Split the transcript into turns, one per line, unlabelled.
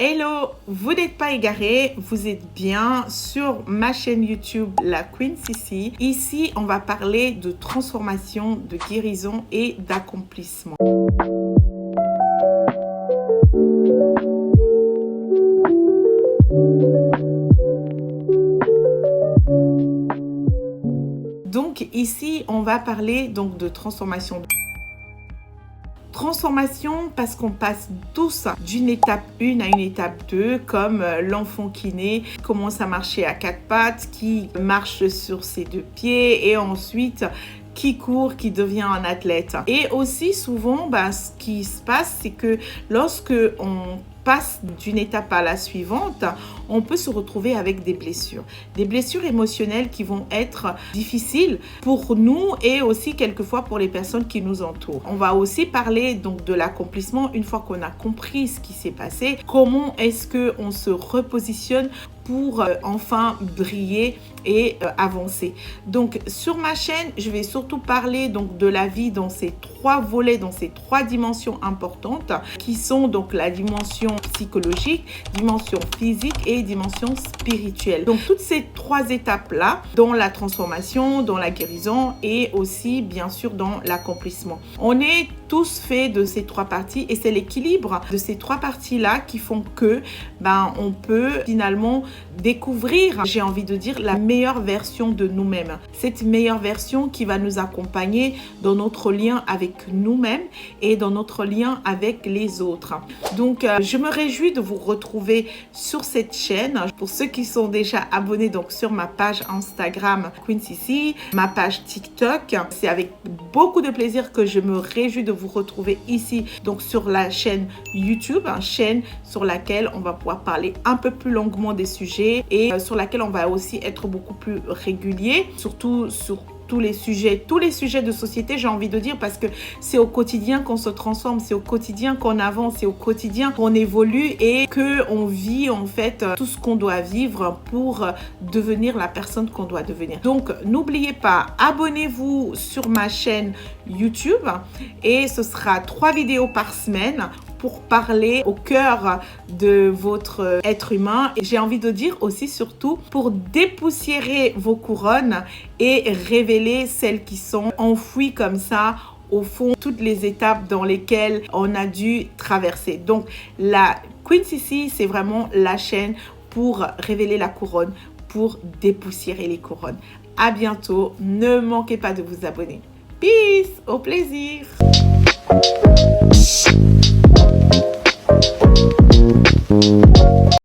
Hello, vous n'êtes pas égarés, vous êtes bien sur ma chaîne YouTube La Queen Sissi. Ici, on va parler de transformation, de guérison et d'accomplissement. Donc ici, on va parler donc de transformation. Transformation parce qu'on passe tous d'une étape 1 à une étape 2, comme l'enfant qui naît, commence à marcher à quatre pattes, qui marche sur ses deux pieds et ensuite qui court, qui devient un athlète. Et aussi souvent, ce qui se passe, c'est que lorsque on passe d'une étape à la suivante, on peut se retrouver avec des blessures émotionnelles qui vont être difficiles pour nous et aussi quelquefois pour les personnes qui nous entourent. On va aussi parler donc de l'accomplissement une fois qu'on a compris ce qui s'est passé, comment est-ce que on se repositionne pour enfin briller et avancer. Donc sur ma chaîne, je vais surtout parler donc de la vie dans ces trois volets, dans ces trois dimensions importantes qui sont donc la dimension psychologique, dimension physique et dimension spirituelle. Donc toutes ces trois étapes-là, dans la transformation, dans la guérison et aussi bien sûr dans l'accomplissement. On est tous faits de ces trois parties et c'est l'équilibre de ces trois parties-là qui font que on peut finalement découvrir, j'ai envie de dire, la meilleure version de nous-mêmes. Cette meilleure version qui va nous accompagner dans notre lien avec nous-mêmes et dans notre lien avec les autres. Donc, je me réjouis de vous retrouver sur cette chaîne. Pour ceux qui sont déjà abonnés donc sur ma page Instagram Queen Sissi, ma page TikTok, c'est avec beaucoup de plaisir que je me réjouis de vous retrouver ici donc sur la chaîne YouTube, une chaîne sur laquelle on va pouvoir parler un peu plus longuement des sujets et sur laquelle on va aussi être beaucoup plus régulier, surtout sur tous les sujets de société, j'ai envie de dire, parce que c'est au quotidien qu'on se transforme, c'est au quotidien qu'on avance, c'est au quotidien qu'on évolue et qu'on vit en fait tout ce qu'on doit vivre pour devenir la personne qu'on doit devenir. Donc n'oubliez pas, abonnez-vous sur ma chaîne YouTube et ce sera 3 vidéos par semaine pour parler au cœur de votre être humain. Et j'ai envie de dire aussi surtout pour dépoussiérer vos couronnes et révéler celles qui sont enfouies comme ça au fond, toutes les étapes dans lesquelles on a dû traverser. Donc la Queen Sissi, c'est vraiment la chaîne pour révéler la couronne, pour dépoussiérer les couronnes. À bientôt, ne manquez pas de vous abonner. Peace, au plaisir.